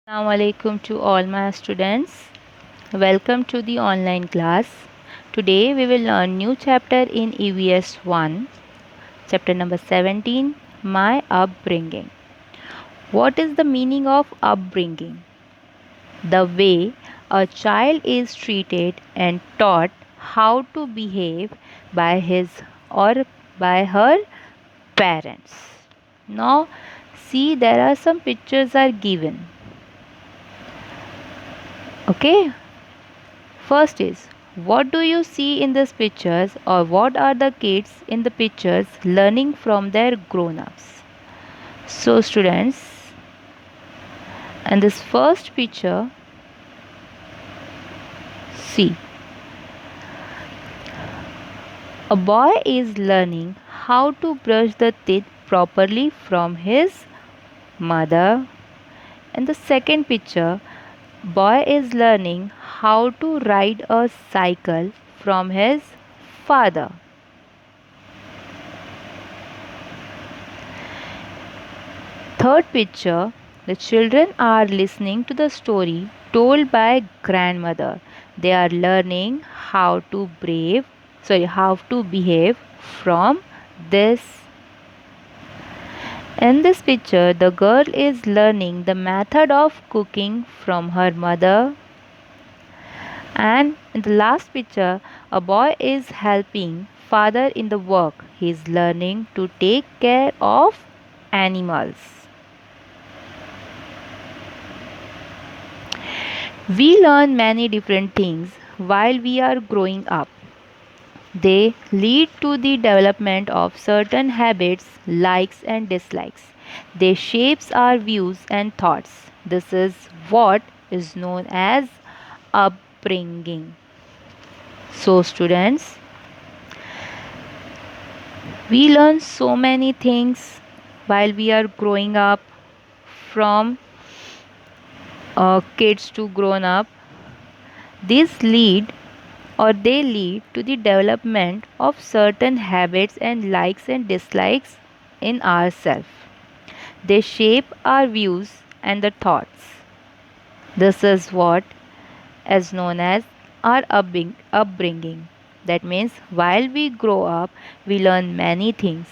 Assalamu alaikum to all my students. Welcome to the online class. Today we will learn new chapter in EVS 1, chapter number 17, My Upbringing. What is the meaning of upbringing? The way a child is treated and taught how to behave by his or by her parents. Now see, there are some pictures are given. Okay, first is, what do you see in these pictures, or what are the kids in the pictures learning from their grown-ups? So students, in this first picture, see, a boy is learning how to brush the teeth properly from his mother. In the second picture, boy is learning how to ride a cycle from his father. Third picture, the children are listening to the story told by grandmother. They are learning how to behave from this. In this picture, the girl is learning the method of cooking from her mother. And in the last picture, a boy is helping father in the work. He is learning to take care of animals. We learn many different things while we are growing up. They lead to the development of certain habits, likes and dislikes. They shapes our views and thoughts. This is what is known as upbringing. So students, we learn so many things while we are growing up, from kids to grown up. These lead they lead to the development of certain habits and likes and dislikes in ourselves. They shape our views and the thoughts. This is what is known as our upbringing. That means while we grow up, we learn many things.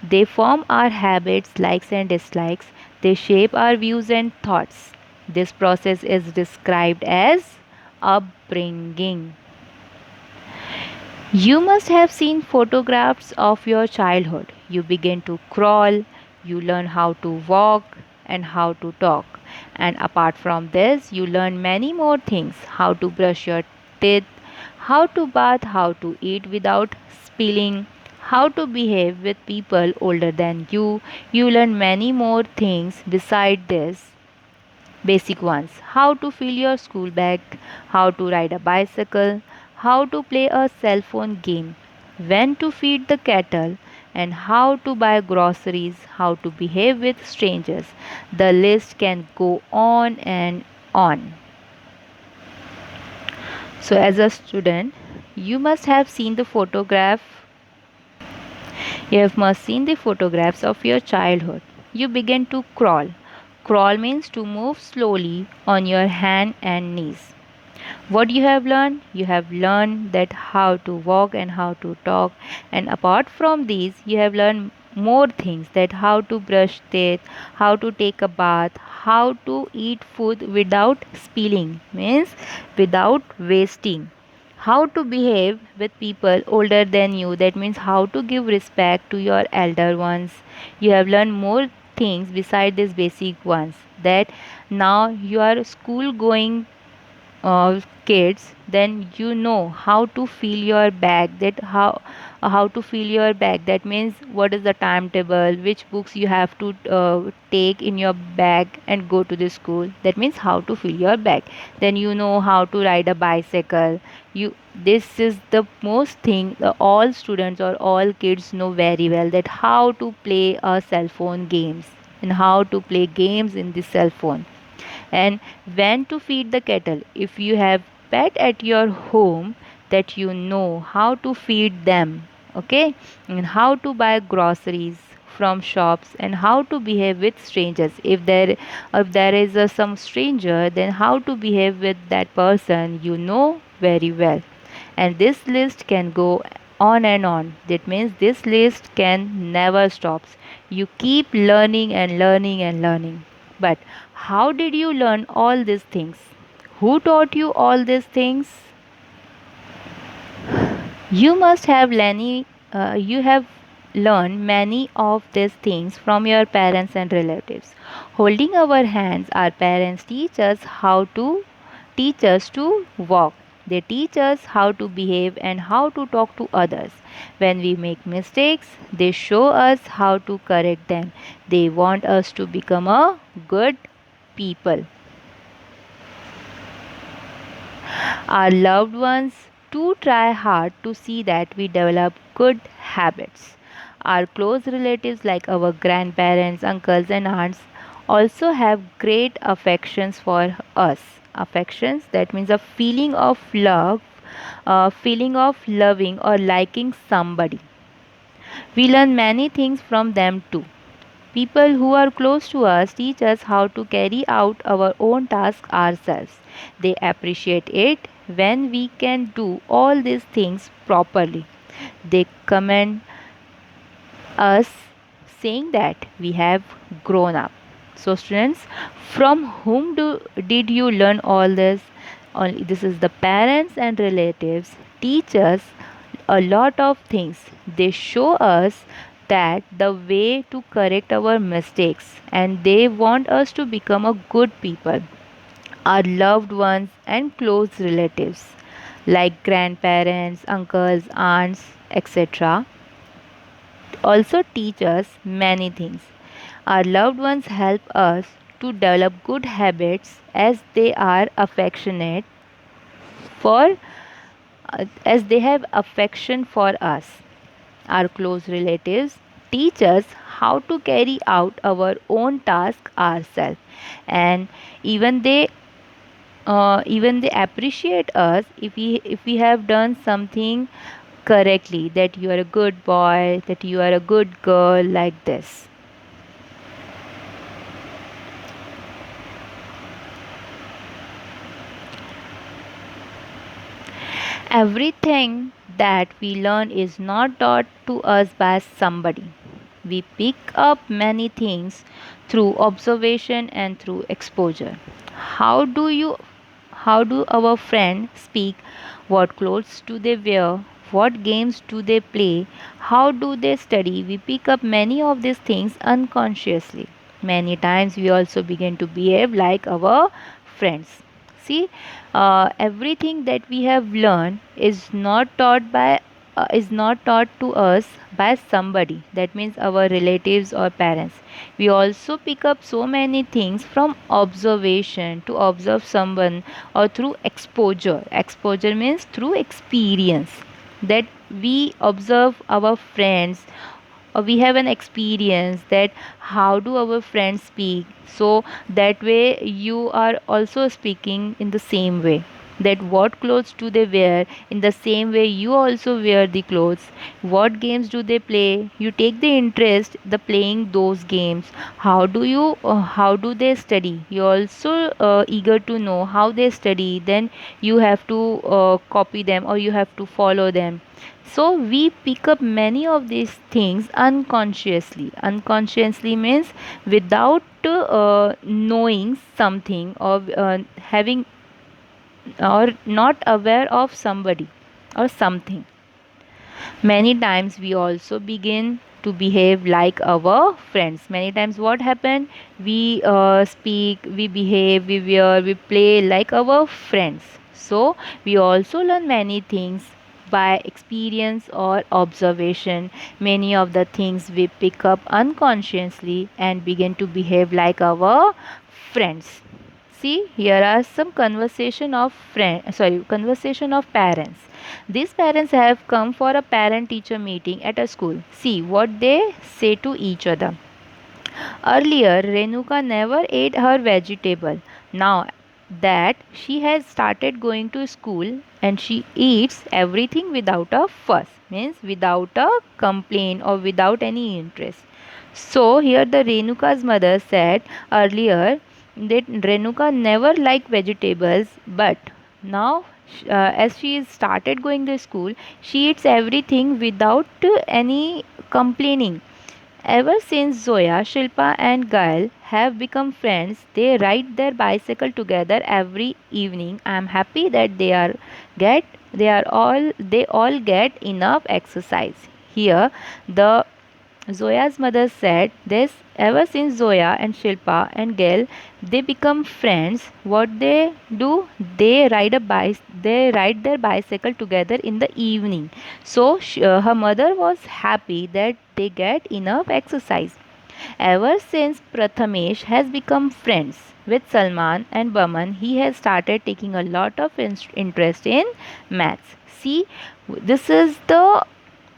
They form our habits, likes and dislikes. They shape our views and thoughts. This process is described as upbringing. You must have seen photographs of your childhood. You begin to crawl, you learn how to walk and how to talk. And apart from this, you learn many more things: how to brush your teeth, how to bath, how to eat without spilling, how to behave with people older than you. You learn many more things beside this basic ones: how to fill your school bag, how to ride a bicycle, how to play a cell phone game, when to feed the cattle, and how to buy groceries, how to behave with strangers. The list can go on and on. So, as a student, you must have seen the photograph. You have must seen the photographs of your childhood. You begin to crawl. Crawl means to move slowly on your hand and knees. What you have learned? You have learned that how to walk and how to talk. And apart from these, you have learned more things: that how to brush teeth, how to take a bath, how to eat food without spilling, means without wasting, how to behave with people older than you, that means how to give respect to your elder ones. You have learned more things beside these basic ones, that now you are school going kids, then you know how to fill your bag, that how to fill your bag, that means what is the timetable, which books you have to take in your bag and go to the school. That means how to fill your bag. Then you know how to ride a bicycle. You This is the most thing all students or all kids know very well, that how to play a cell phone games and how to play games in the cell phone, and when to feed the cattle. If you have pet at your home, that you know how to feed them. Okay, and how to buy groceries, from shops, and how to behave with strangers. If there is some stranger, then how to behave with that person you know very well. And this list can go on and on. That means this list can never stops. You keep learning and learning and learning. But how did you learn all these things? Who taught you all these things? You must have you have learned many of these things from your parents and relatives. Holding our hands, our parents teach us to walk. They teach us how to behave and how to talk to others. When we make mistakes, they show us how to correct them. They want us to become a good people. Our loved ones too try hard to see that we develop good habits. Our close relatives, like our grandparents, uncles, and aunts, also have great affections for us. Affections, that means a feeling of love, a feeling of loving or liking somebody. We learn many things from them too. People who are close to us teach us how to carry out our own tasks ourselves. They appreciate it when we can do all these things properly. They commend us, saying that we have grown up. So, students, from whom did you learn all this? Only this is the parents and relatives teach us a lot of things. They show us that the way to correct our mistakes, and they want us to become a good people. Our loved ones and close relatives like grandparents, uncles, aunts, etc. also teach us many things. Our loved ones help us to develop good habits for as they have affection for us. Our close relatives teach us how to carry out our own task ourselves, and even they appreciate us if we have done something correctly, that you are a good boy, that you are a good girl, like this. Everything that we learn is not taught to us by somebody. We pick up many things through observation and through exposure. How do you how do our friends speak? What clothes do they wear? What games do they play? How do they study? We pick up many of these things unconsciously. Many times we also begin to behave like our friends. See, everything that we have learned is not taught to us by somebody. That means our relatives or parents. We also pick up so many things from observation, to observe someone, or through exposure. Exposure means through experience, that we observe our friends, or we have an experience that how do our friends speak, so that way you are also speaking in the same way. That what clothes do they wear, in the same way you also wear the clothes. What games do they play, you take the interest the playing those games. How do they study, you also eager to know how they study, then you have to copy them, or you have to follow them. So we pick up many of these things unconsciously. Unconsciously means without knowing something, or having, or not aware of somebody or something. Many times we also begin to behave like our friends. Many times what happen? We speak, we behave, we wear, we play like our friends. So we also learn many things by experience or observation. Many of the things we pick up unconsciously and begin to behave like our friends. See, here are some conversation of parents. These parents have come for a parent teacher meeting at a school. See what they say to each other. Earlier, Renuka never ate her vegetable. Now that she has started going to school, and she eats everything without a fuss, means without a complaint or without any interest. So here the Renuka's mother said earlier that Renuka never liked vegetables, but now as she started going to school, she eats everything without any complaining. Ever since Zoya, Shilpa and Gail have become friends, they ride their bicycle together every evening. I am happy that get they all get enough exercise. Here the Zoya's mother said this ever since Zoya and Shilpa and Gail they become friends. What they do, they ride their bicycle together in the evening. So her mother was happy that they get enough exercise. Ever since Prathamesh has become friends with Salman and Baman, he has started taking a lot of interest in maths. See, this is the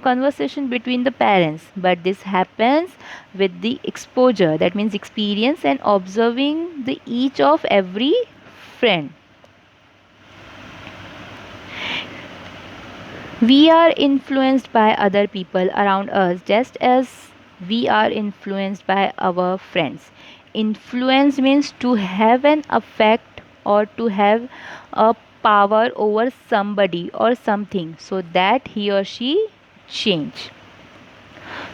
conversation between the parents, but this happens with the exposure, that means experience and observing the each of every friend. We are influenced by other people around us just as we are influenced by our friends. Influence means to have an effect or to have a power over somebody or something so that he or she change.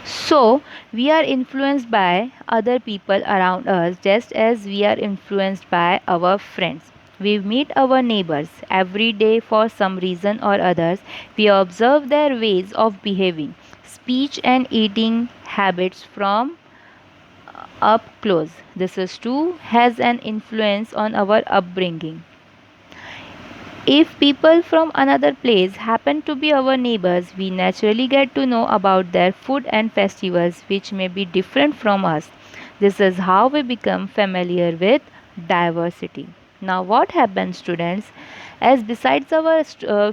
So, we are influenced by other people around us just as we are influenced by our friends. We meet our neighbors every day for some reason or others. We observe their ways of behaving, speech, and eating habits from up close. This is too has an influence on our upbringing. If people from another place happen to be our neighbors, we naturally get to know about their food and festivals, which may be different from us. This is how we become familiar with diversity. Now, what happens, students? As besides our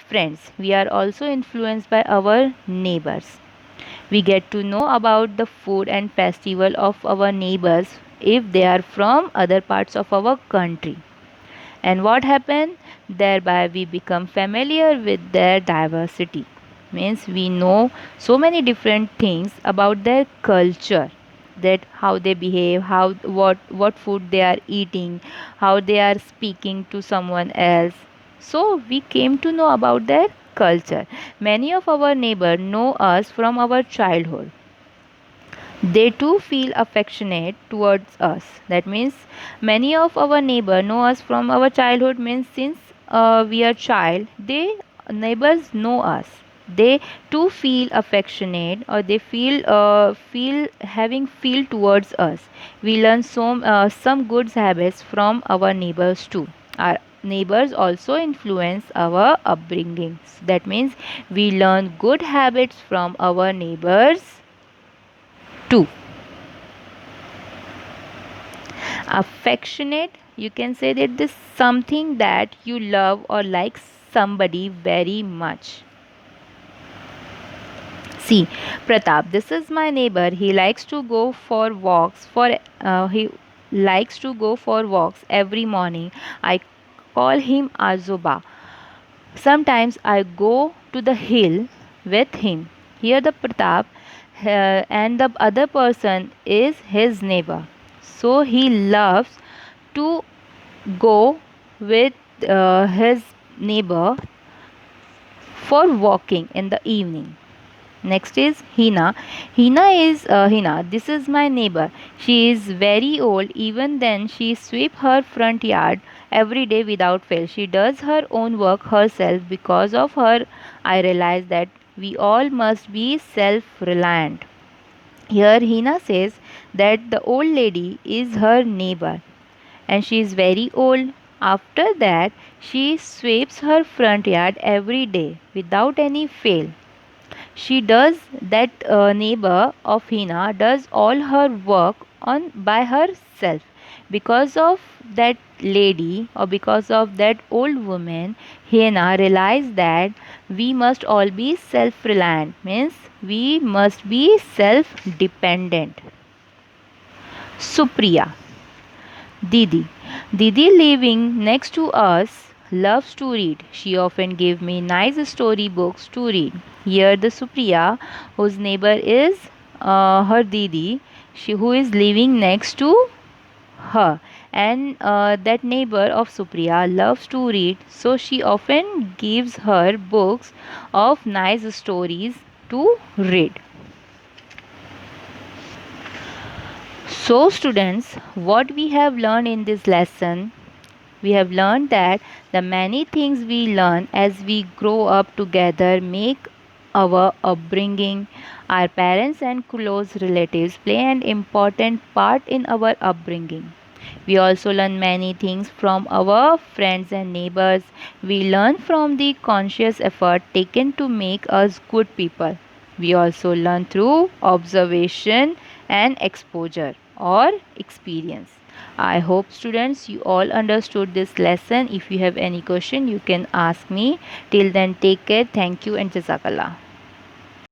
friends, we are also influenced by our neighbors. We get to know about the food and festival of our neighbors if they are from other parts of our country. And what happened? Thereby we become familiar with their diversity. Means we know so many different things about their culture, that how they behave, how what food they are eating, how they are speaking to someone else. So we came to know about their culture. Many of our neighbors know us from our childhood. They too feel affectionate towards us. That means many of our neighbor know us from our childhood, means since we are child, they neighbors know us. They too feel affectionate, or they feel towards us. We learn some good habits from our neighbors too. Our neighbors also influence our upbringing. That means we learn good habits from our neighbors too. Affectionate, you can say that this something that you love or like somebody very much. See, Pratap, this is my neighbor. He likes to go for walks every morning. I call him Azoba. Sometimes I go to the hill with him. Here the Pratap and the other person is his neighbor. So he loves to go with his neighbor for walking in the evening. Next is Hina. Hina. This is my neighbor. She is very old. Even then, she sweep her front yard every day without fail. She does her own work herself. Because of her, I realize that we all must be self-reliant. Here, Hina says that the old lady is her neighbor and she is very old. After that, she sweeps her front yard every day without any fail. She does that neighbor of Hina does all her work on by herself. Because of that lady or because of that old woman, Hina realized that we must all be self-reliant, means we must be self-dependent. Supriya. Didi. Didi living next to us loves to read. She often gave me nice story books to read. Here the Supriya, whose neighbor is her Didi, who is living next to her, and that neighbor of Supriya loves to read, so she often gives her books of nice stories to read. So, students, what we have learned in this lesson, we have learned that the many things we learn as we grow up together make our upbringing. Our parents and close relatives play an important part in our upbringing. We also learn many things from our friends and neighbors. We learn from the conscious effort taken to make us good people. We also learn through observation and exposure or experience. I hope students you all understood this lesson. If you have any question you can ask me. Till then take care. Thank you and Jazakallah.